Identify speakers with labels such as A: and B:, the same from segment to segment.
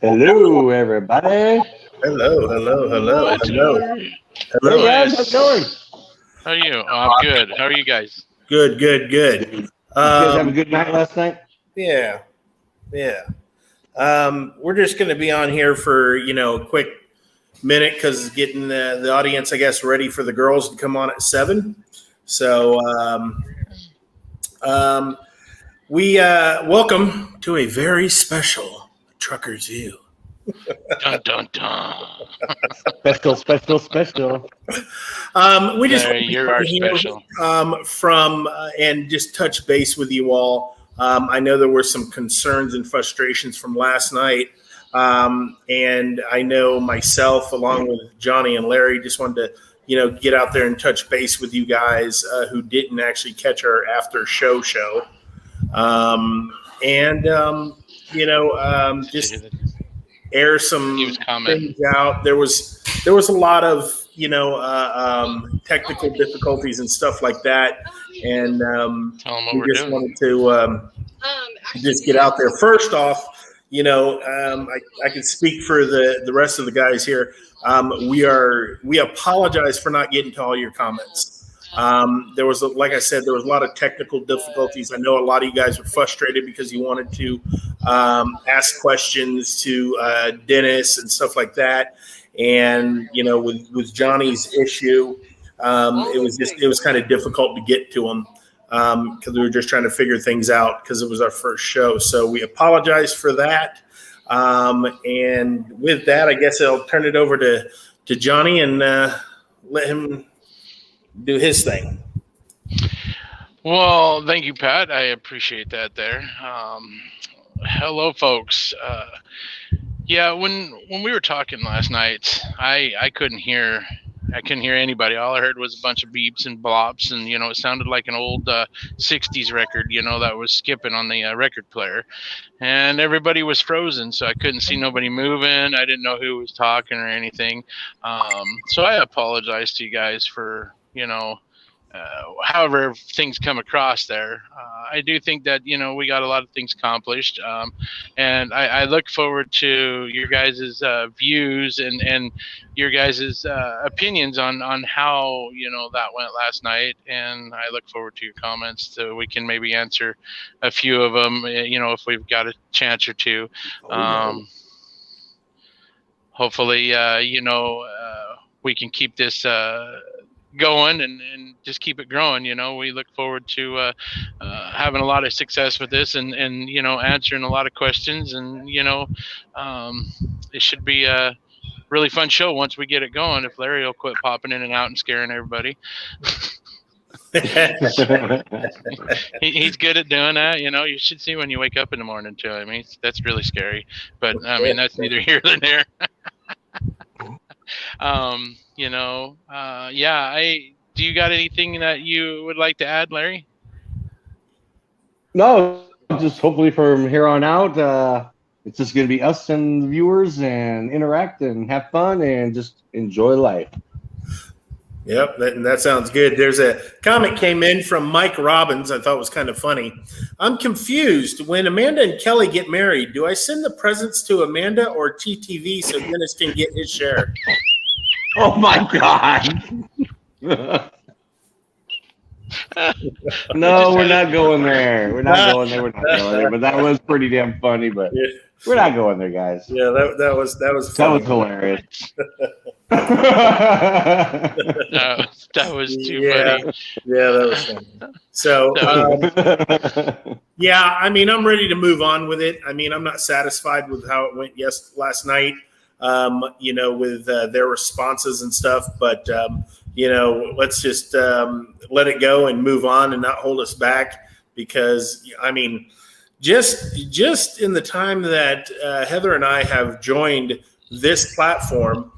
A: Hello, everybody.
B: Hello, hello, hello, hello,
A: Hey
B: hello.
A: guys, how's it going?
C: How are you? I'm good. How are you guys?
B: Good, good, good.
A: Did you guys have a good night last night?
B: Yeah, yeah. We're just going to be on here for a quick minute because getting the audience, I guess, ready for the girls to come on at 7. So we welcome to a very special Truckers View.
C: Dun dun dun.
A: Special.
B: We just
C: Larry, you are special.
B: from and just touch base with you all. I know there were some concerns and frustrations from last night, and I know myself, along with Johnny and Larry, just wanted to get out there and touch base with you guys who didn't actually catch our after show, just air some things out. There was a lot of technical difficulties and stuff like that, and we just wanted to just get out there. First off, I can speak for the rest of the guys here. We apologize for not getting to all your comments. There was, like I said, there was a lot of technical difficulties. I know a lot of you guys were frustrated because you wanted to ask questions to Dennis and stuff like that. And, with Johnny's issue, it was kind of difficult to get to him because we were just trying to figure things out because it was our first show. So we apologize for that. And with that, I guess I'll turn it over to Johnny and let him do his thing.
C: Well, thank you, Pat. I appreciate that there. Hello, folks. Yeah, when we were talking last night, I couldn't hear anybody. All I heard was a bunch of beeps and blops, and it sounded like an old 60s record, that was skipping on the record player, and everybody was frozen, so I couldn't see nobody moving. I didn't know who was talking or anything. So I apologize to you guys for however things come across there. I do think that we got a lot of things accomplished, and I look forward to your guys' views and your guys' opinions on how that went last night, and I look forward to your comments so we can maybe answer a few of them if we've got a chance or two. Hopefully we can keep this going and just keep it growing. We look forward to having a lot of success with this and answering a lot of questions, and it should be a really fun show once we get it going, if Larry will quit popping in and out and scaring everybody. He's good at doing that. You should see when you wake up in the morning too. I mean, that's really scary, but I mean, that's neither here nor there. Do you got anything that you would like to add, Larry?
A: No, just hopefully from here on out, it's just going to be us and the viewers and interact and have fun and just enjoy life.
B: Yep, that sounds good. There's a comment came in from Mike Robbins I thought was kind of funny. I'm confused. When Amanda and Kelly get married, do I send the presents to Amanda or TTV so Dennis can get his share?
A: Oh, my God. No, we're not going there. We're not going there. But that was pretty damn funny, but we're not going there, guys.
B: Yeah, that was funny.
A: That was hilarious.
C: that was too funny.
B: Yeah, that was funny. So, I mean, I'm ready to move on with it. I mean, I'm not satisfied with how it went last night, with their responses and stuff. But, let's just let it go and move on and not hold us back because, I mean, just in the time that Heather and I have joined this platform,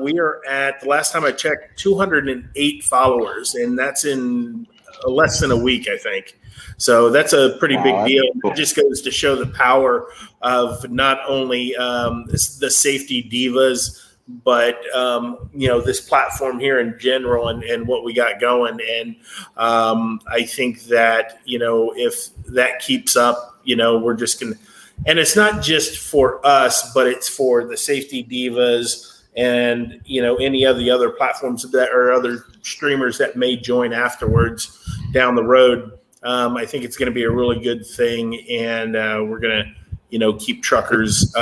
B: we are at, the last time I checked, 208 followers, and that's in less than a week, I think. So that's a pretty big deal. It just goes to show the power of not only the safety divas, but this platform here in general and what we got going. And I think that if that keeps up, we're just gonna, And it's not just for us, but it's for the Safety Divas and, any of the other platforms that or other streamers that may join afterwards down the road. I think it's going to be a really good thing, and we're going to, keep truckers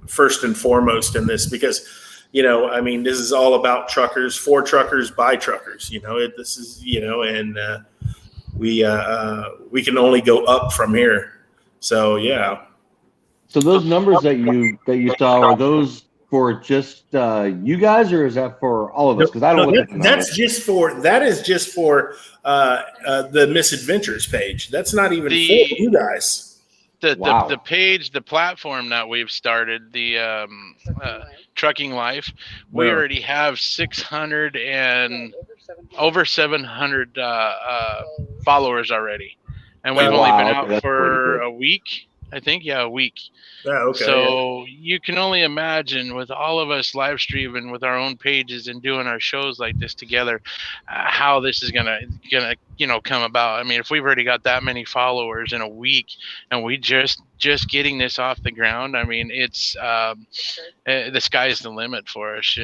B: first and foremost in this because, this is all about truckers, for truckers, by truckers. This is, and we can only go up from here. So yeah.
A: So those numbers that you saw, are those for just you guys, or is that for all of us? Because I don't look at
B: that is just for the Misadventures page. That's not even for you guys.
C: The page, the platform that we've started, the Trucking Life, we already have 600 and over 700 followers already, and we've only been out for a week. I think, a week.
B: Yeah, okay.
C: So you can only imagine, with all of us live streaming with our own pages and doing our shows like this together, how this is gonna come about. I mean, if we've already got that many followers in a week, and we just getting this off the ground, I mean, it's the sky's the limit for us.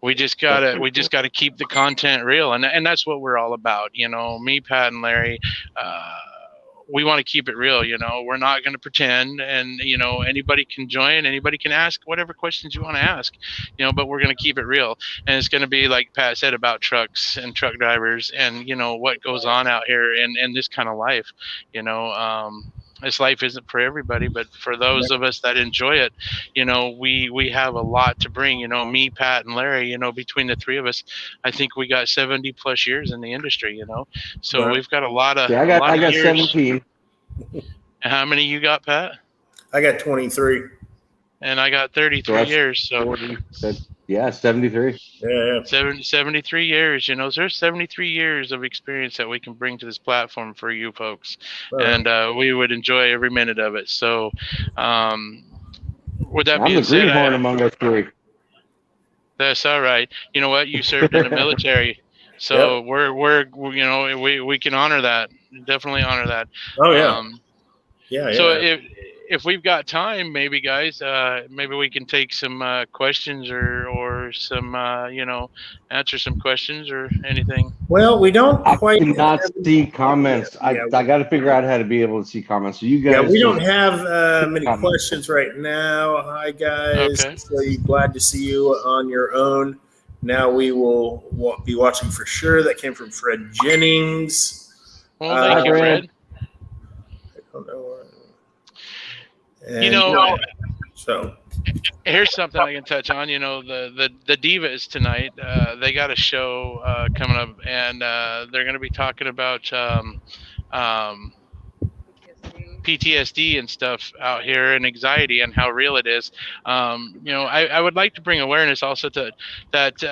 C: We just gotta keep the content real, and that's what we're all about. Me, Pat, and Larry. We want to keep it real, we're not going to pretend, and, anybody can join, anybody can ask whatever questions you want to ask, but we're going to keep it real. And it's going to be, like Pat said, about trucks and truck drivers and, what goes on out here and this kind of life. This life isn't for everybody, but for those of us that enjoy it, we have a lot to bring. Me, Pat, and Larry, between the three of us, I think we got 70 plus years in the industry. So we've got a lot of.
A: Yeah, I got 17.
C: How many you got, Pat?
B: I got 23.
C: And I got 33 years. So
A: 73.
B: Yeah.
C: 73 years. There's 73 years of experience that we can bring to this platform for you folks, and we would enjoy every minute of it. So, with that being said,
A: I'm the greenhorn among us three.
C: That's all right. You know what? You served in the military, so we can honor that. Definitely honor that.
B: Oh yeah.
C: So if we've got time, maybe guys, maybe we can take some questions or some answer some questions or anything.
B: Well, we don't quite.
A: I cannot see comments. I got to figure out how to be able to see comments. So you guys.
B: Yeah, we don't have many questions right now. Hi guys.
C: Okay.
B: So glad to see you on your own. Now we will be watching for sure. That came from Fred Jennings.
C: Well, thank you, Fred.
B: I don't know.
C: So here's something I can touch on. The Divas tonight, they got a show coming up, and they're going to be talking about PTSD and stuff out here, and anxiety and how real it is. I would like to bring awareness also to that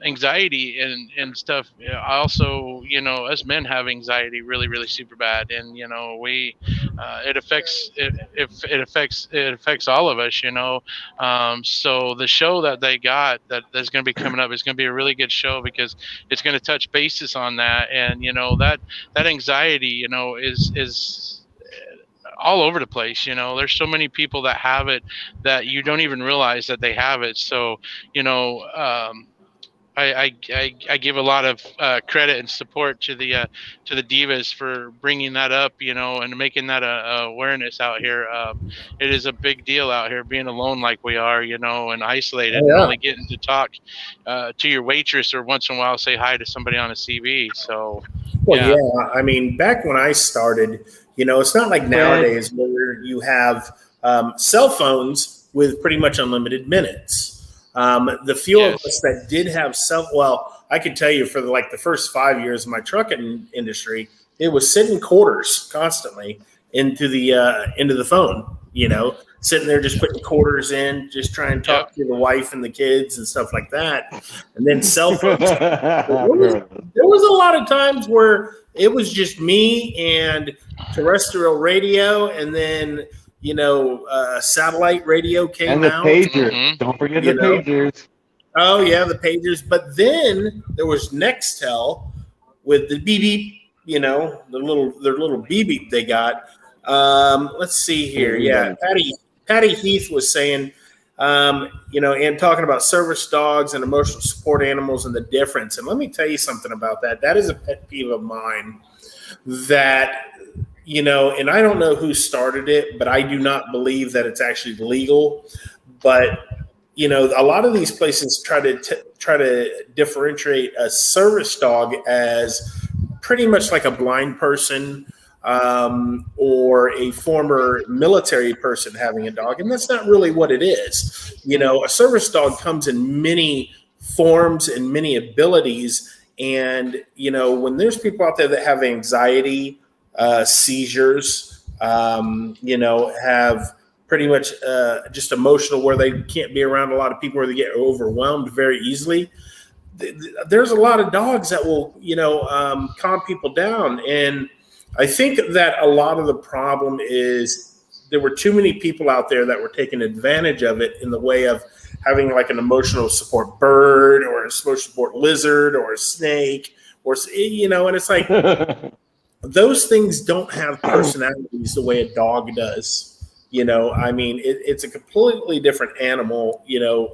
C: anxiety and stuff. Also, us men have anxiety really, really super bad, and it affects all of us. So the show that they got that's going to be coming up is going to be a really good show because it's going to touch bases on that, and that anxiety is all over the place. There's so many people that have it that you don't even realize that they have it. So I give a lot of credit and support to the Divas for bringing that up, and making that a awareness out here. It is a big deal out here being alone like we are, and isolated, and only getting to talk to your waitress or once in a while say hi to somebody on a CV. So
B: I mean, back when I started, it's not like nowadays where you have cell phones with pretty much unlimited minutes. The few of us that did have I can tell you for the first 5 years of my trucking industry, it was sitting quarters constantly into the phone, sitting there just putting quarters in, just trying to talk to the wife and the kids and stuff like that. And then cell phones. there was a lot of times where it was just me and terrestrial radio, and then satellite radio came out.
A: And the pagers. Mm-hmm. Don't forget the pagers.
B: Oh, yeah, the pagers. But then there was Nextel with the beep beep, their little beep beep they got. Let's see here. Yeah, Patty Heath was saying, and talking about service dogs and emotional support animals and the difference. And let me tell you something about that. That is a pet peeve of mine that, and I don't know who started it, but I do not believe that it's actually legal. But, a lot of these places try to differentiate a service dog as pretty much like a blind person or a former military person having a dog. And that's not really what it is. A service dog comes in many forms and many abilities. And, when there's people out there that have anxiety, seizures, have pretty much just emotional where they can't be around a lot of people, where they get overwhelmed very easily. There's a lot of dogs that will, calm people down. And I think that a lot of the problem is there were too many people out there that were taking advantage of it in the way of having like an emotional support bird or an emotional support lizard or a snake or, and it's like those things don't have personalities the way a dog does. It's a completely different animal,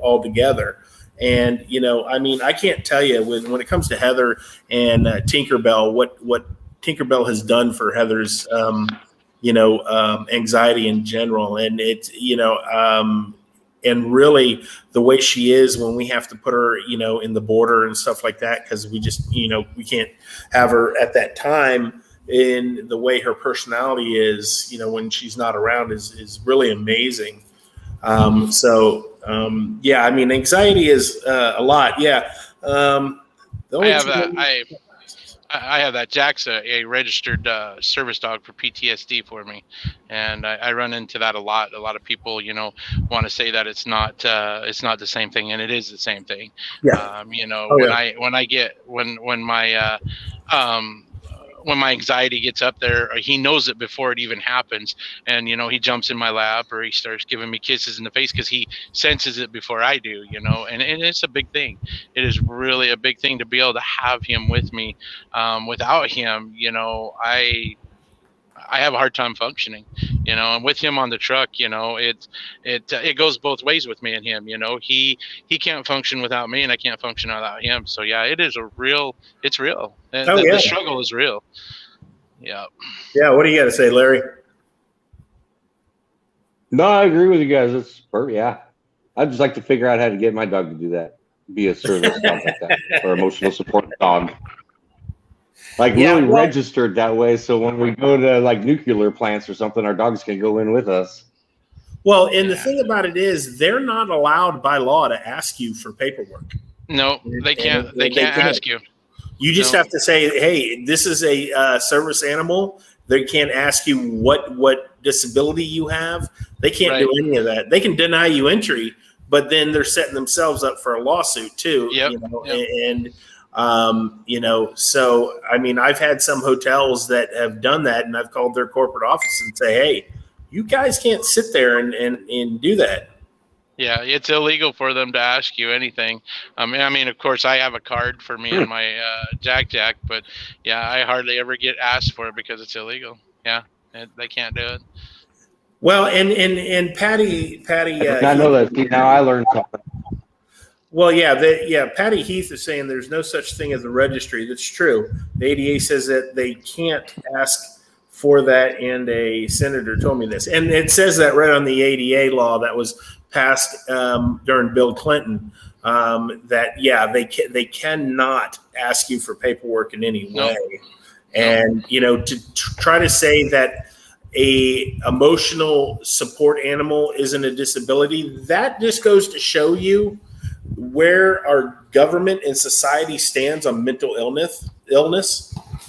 B: altogether. And, I can't tell you when it comes to Heather and Tinkerbell, what Tinkerbell has done for Heather's, anxiety in general. And it's, and really the way she is when we have to put her, in the border and stuff like that, because we just, we can't have her at that time. In the way her personality is, when she's not around is really amazing. Anxiety is a lot. Yeah.
C: I have that. Jack's a registered service dog for PTSD for me, and I run into that a lot. A lot of people, want to say that it's not the same thing, and it is the same thing.
B: Yeah.
C: When my anxiety gets up there, he knows it before it even happens. And, he jumps in my lap or he starts giving me kisses in the face because he senses it before I do, and it's a big thing. It is really a big thing to be able to have him with me. Without him, I have a hard time functioning, and with him on the truck, it goes both ways with me and him. He can't function without me and I can't function without him. So yeah, it's real. And the struggle is real. Yeah.
B: Yeah. What do you got to say, Larry?
A: No, I agree with you guys. It's perfect. Yeah. I'd just like to figure out how to get my dog to do that. Be a service dog like that, or emotional support dog. Really registered that way, so when we go to like nuclear plants or something, our dogs can go in with us.
B: Well, and the thing about it is, they're not allowed by law to ask you for paperwork.
C: No, they can't. They can't ask you.
B: You just have to say, "Hey, this is a service animal." They can't ask you what disability you have. They can't do any of that. They can deny you entry, but then they're setting themselves up for a lawsuit too.
C: Yep.
B: So I've had some hotels that have done that, and I've called their corporate office and say, hey, you guys can't sit there and do that.
C: Yeah, it's illegal for them to ask you anything. Of course, I have a card for me and my Jack, but yeah, I hardly ever get asked for it because it's illegal. Yeah, they can't do it.
B: Well, and Patty.
A: I know that. See, now I learned something.
B: Well, Patty Heath is saying there's no such thing as a registry. That's true. The ADA says that they can't ask for that, and a senator told me this. And it says that right on the ADA law that was passed during Bill Clinton, that they cannot ask you for paperwork in any way. And, to try to say that a emotional support animal isn't a disability, that just goes to show you where our government and society stands on mental illness.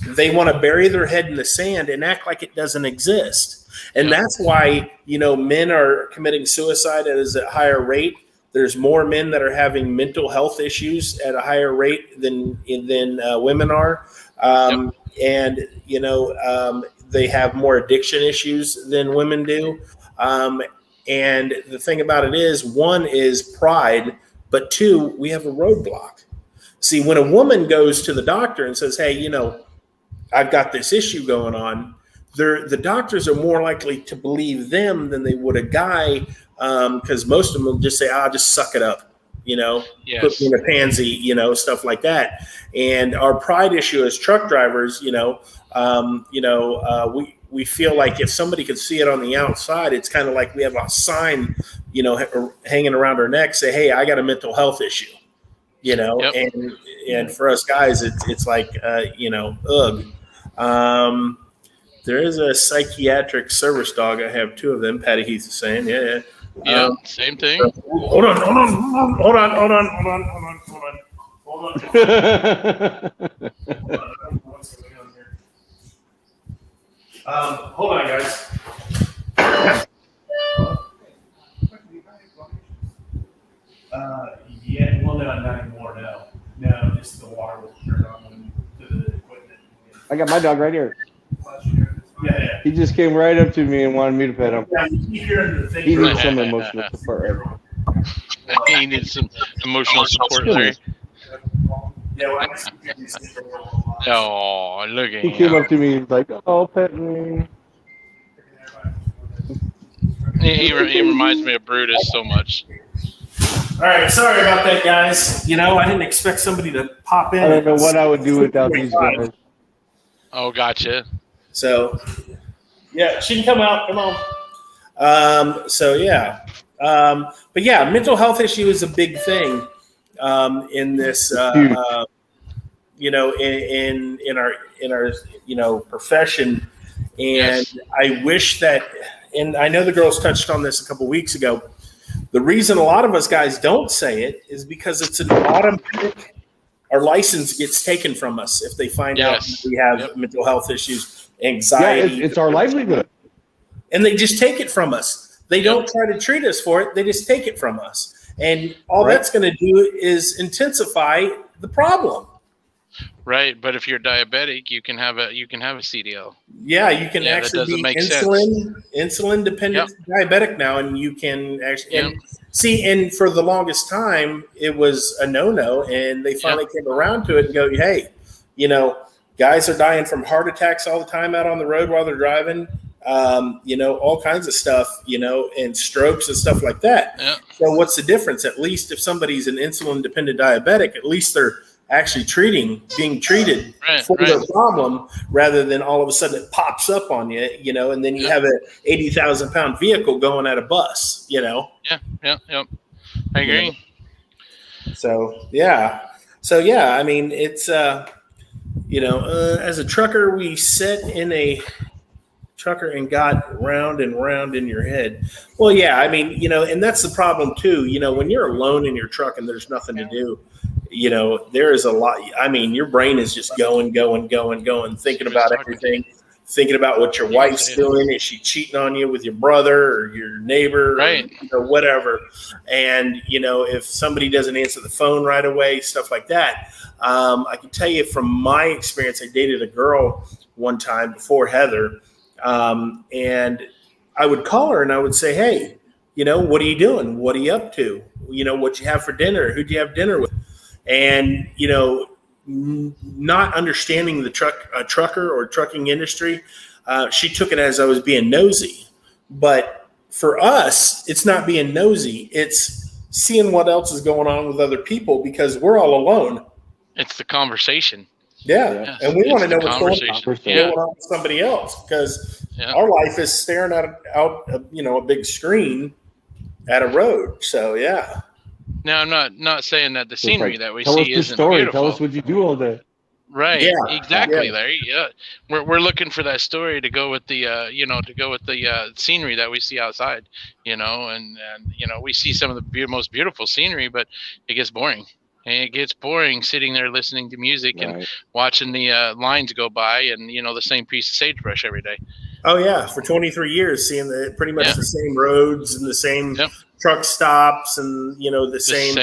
B: They want to bury their head in the sand and act like it doesn't exist. And that's why, men are committing suicide at a higher rate. There's more men that are having mental health issues at a higher rate than women are. And, they have more addiction issues than women do. And the thing about it is, one is pride, but two, we have a roadblock. See, when a woman goes to the doctor and says, hey, I've got this issue going on, the doctors are more likely to believe them than they would a guy, because most of them will just say, just suck it up, put me in a pansy, stuff like that. And our pride issue as truck drivers, we feel like if somebody could see it on the outside, it's kind of like we have a sign, hanging around our neck, say, hey, I got a mental health issue, and for us guys, it's like, ugh. There is a psychiatric service dog. I have 2 of them. Patty Heath is saying,
C: yeah, same thing.
B: Hold on. What's going on here? Hold on, guys. Yeah, well, not anymore. No, just the water will turn on to the equipment.
A: I got my dog right here.
B: Yeah.
A: He just came right up to me and wanted me to pet him.
B: Yeah, you keep hearing the thing.
A: He needs some emotional support.
C: He needs some emotional support there. Oh, look at him.
A: He came up to me and was like, "Oh, pet me."
C: He reminds me of Brutus so much.
B: All right, sorry about that, guys. I didn't expect somebody to pop in.
A: I don't know what I would do without these guys.
C: Oh, gotcha.
B: So, yeah, she can come out. Come on. But yeah, mental health issue is a big thing in this, in our profession. And yes. I wish that, and I know the girls touched on this a couple weeks ago. The reason a lot of us guys don't say it is because it's an automatic. Our license gets taken from us if they find out that we have mental health issues, anxiety.
A: Yeah, it's our livelihood.
B: And they just take it from us. They don't try to treat us for it. They just take it from us. And all that's going to do is intensify the problem.
C: Right, but if you're diabetic, you can have a CDL.
B: Yeah, you can actually be insulin dependent diabetic now, and you can actually see. And for the longest time, it was a no-no, and they finally came around to it and go, hey, guys are dying from heart attacks all the time out on the road while they're driving. All kinds of stuff, and strokes and stuff like that. Yeah. So what's the difference? At least if somebody's an insulin dependent diabetic, at least they're actually being treated for their problem, rather than all of a sudden it pops up on you, and then you have a 80,000 pound vehicle going at a bus, Yeah.
C: I agree.
B: So, yeah. I mean, it's, as a trucker, we sit in a trucker and got round and round in your head. Well, yeah, I mean, and that's the problem too. When you're alone in your truck and there's nothing to do, there is a lot. I mean, your brain is just going, thinking about everything, thinking about what your wife's doing. Is she cheating on you with your brother or your neighbor, or whatever? And, if somebody doesn't answer the phone right away, stuff like that. I can tell you from my experience, I dated a girl one time before Heather. And I would call her and I would say, hey, what are you doing? What are you up to? What you have for dinner? Who'd you have dinner with? And, not understanding the trucker or trucking industry, she took it as I was being nosy. But for us, it's not being nosy. It's seeing what else is going on with other people, because we're all alone.
C: It's the conversation.
B: Yeah. And we want to know what's going on with somebody else, because our life is staring out a big screen at a road. So, yeah.
C: Now, I'm not saying that the scenery that we see isn't beautiful.
A: Tell us the story. Tell us what you do all day.
C: Right. Yeah. Exactly, Larry. Yeah. We're looking for that story to go with the scenery that we see outside, and we see some of the most beautiful scenery, but it gets boring. And it gets boring sitting there listening to music and watching the lines go by and, the same piece of sagebrush every day.
B: Oh, yeah. For 23 years, seeing pretty much the same roads and the same truck stops and, the same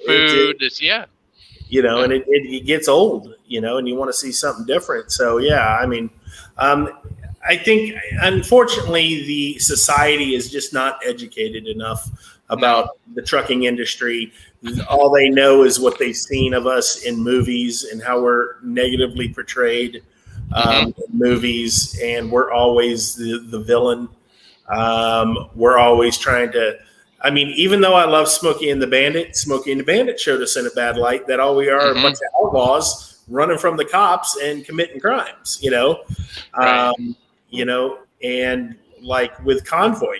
C: food.
B: And it gets old, and you want to see something different. So, yeah, I mean, I think, unfortunately, the society is just not educated enough about the trucking industry. All they know is what they've seen of us in movies and how we're negatively portrayed. in movies, and we're always the villain. We're always trying to. I mean, even though I love Smokey and the Bandit showed us in a bad light that all we are a bunch of outlaws running from the cops and committing crimes,
C: Right.
B: And like with Convoy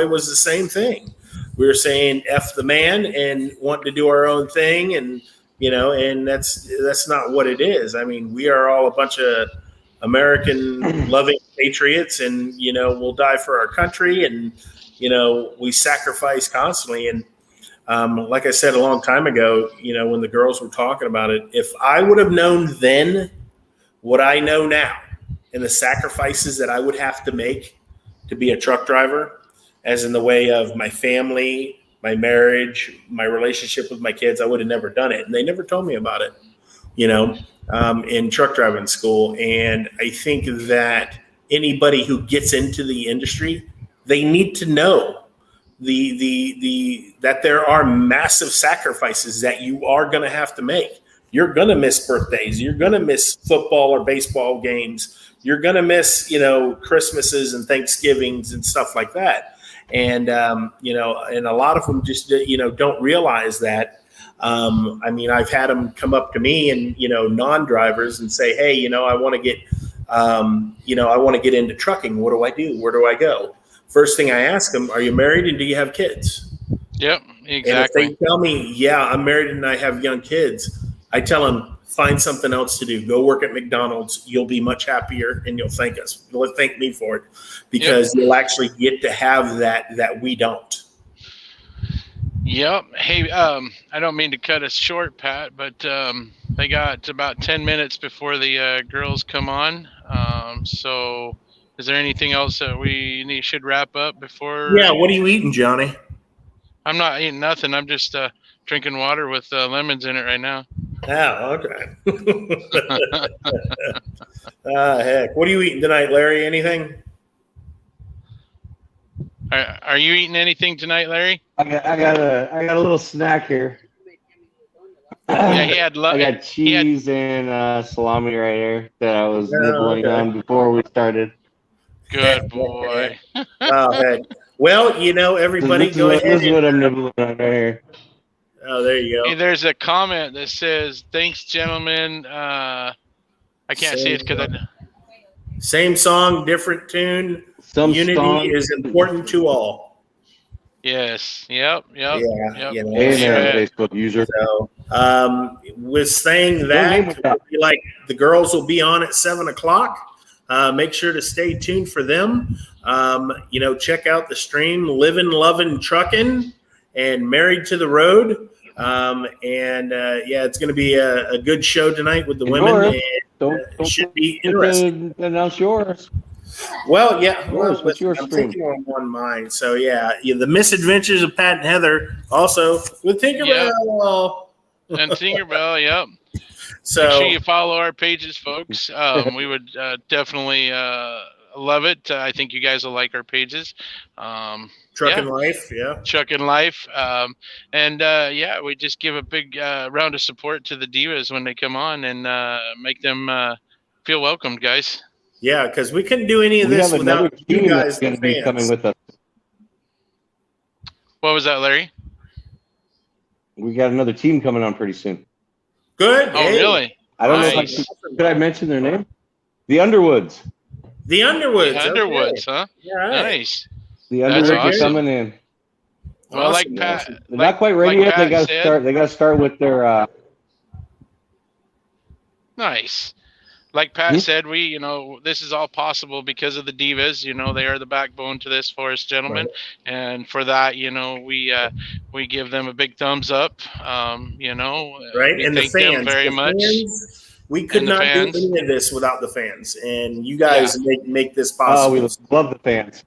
B: was the same thing. We were saying F the man and wanting to do our own thing. And, and that's not what it is. I mean, we are all a bunch of American loving patriots, and, we'll die for our country, and, we sacrifice constantly. And like I said a long time ago, when the girls were talking about it, if I would have known then what I know now and the sacrifices that I would have to make to be a truck driver, as in the way of my family, my marriage, my relationship with my kids, I would have never done it. And they never told me about it, in truck driving school. And I think that anybody who gets into the industry, they need to know that there are massive sacrifices that you are going to have to make. You're going to miss birthdays. You're going to miss football or baseball games. You're going to miss, Christmases and Thanksgivings and stuff like that. And, and a lot of them just, don't realize that. I mean, I've had them come up to me and, non-drivers and say, hey, I want to get, I want to get into trucking. What do I do? Where do I go? First thing I ask them, are you married and do you have kids?
C: Yep, exactly.
B: And if they tell me, yeah, I'm married and I have young kids, I tell them, find something else to do. Go work at McDonald's. You'll be much happier, and you'll thank us. You'll thank me for it, because you'll actually get to have that we don't.
C: Yep. Hey, I don't mean to cut us short, Pat, but they got about 10 minutes before the girls come on. So is there anything else that we should wrap up before?
B: Yeah. What are you eating, Johnny?
C: I'm not eating nothing. I'm just drinking water with lemons in it right now.
B: Oh, okay. Heck. What are you eating tonight, Larry? Anything?
C: Are you eating anything tonight, Larry?
A: I got a little snack here.
C: Yeah, he had
A: I got cheese and salami right here that I was nibbling on before we started.
C: Good boy.
B: Oh, heck. Well, everybody go ahead.
A: This is what I'm nibbling on right here.
B: Oh, there you go.
C: Hey, there's a comment that says, "Thanks, gentlemen." I can't see it because
B: same song, different tune. Unity is important to all.
C: Yes. Yep.
B: Yeah.
C: Yep.
A: Amen, Facebook user.
B: So, with saying that, like the girls will be on at 7:00. Make sure to stay tuned for them. Check out the stream, Living, Loving, Trucking, and Married to the Road. It's going to be a good show tonight with the women. And,
A: don't
B: should be interesting.
A: Announce yours.
B: Well, yeah.
A: What's your
B: I'm
A: stream?
B: thinking on one mind. So, The Misadventures of Pat and Heather, also with Tinkerbell.
C: Yep. And Tinkerbell, yep.
B: So
C: make sure you follow our pages, folks. We would definitely love it. I think you guys will like our pages.
B: Trucking Life, yeah.
C: Trucking Life. We just give a big round of support to the divas when they come on and make them feel welcomed, guys.
B: Yeah, because we couldn't do any of this without you guys.
A: Going to be coming with us.
C: What was that, Larry?
A: We got another team coming on pretty soon.
B: Good.
C: Oh, really?
A: I don't know if could I mention their name? The Underwoods.
B: The Underwoods.
C: The Underwoods, huh?
B: Yeah, right.
C: Nice.
A: The Underwoods are coming in.
C: Well,
B: awesome.
C: Pat,
A: they're not quite ready yet. They got to start. They got to start with their.
C: Nice. Like Pat said, this is all possible because of the divas. They are the backbone to this for us, gentlemen. Right. And for that, we give them a big thumbs up.
B: Right.
C: And
B: the fans
C: them very much.
B: We could not do any of this without the fans. And you guys make this possible.
A: Oh, we love the fans.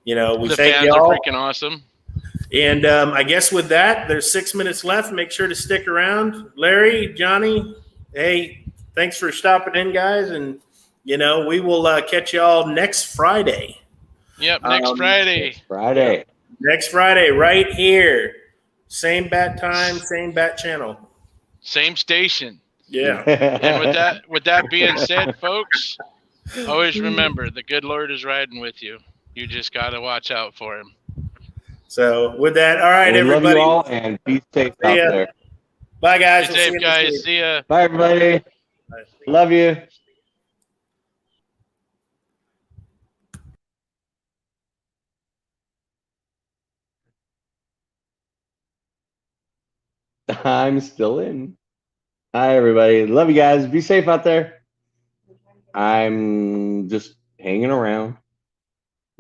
B: We
C: the
B: thank
C: fans
B: y'all.
C: are freaking awesome.
B: And I guess with that, there's 6 minutes left. Make sure to stick around. Larry, Johnny, hey, thanks for stopping in, guys. And, we will catch y'all next Friday.
C: Yep, next Friday.
B: Next Friday, right here. Same bat time, same bat channel.
C: Same station.
B: Yeah.
C: And with that being said, folks, always remember the good Lord is riding with you. You just got to watch out for him.
B: So with that, all right,
A: we
B: everybody.
A: Love you all and be safe out there.
B: Bye, guys.
C: Be safe, guys. See ya.
A: Bye, everybody.
B: Bye.
A: Love you. I'm still in. Hi, everybody. Love you guys. Be safe out there. I'm just hanging around.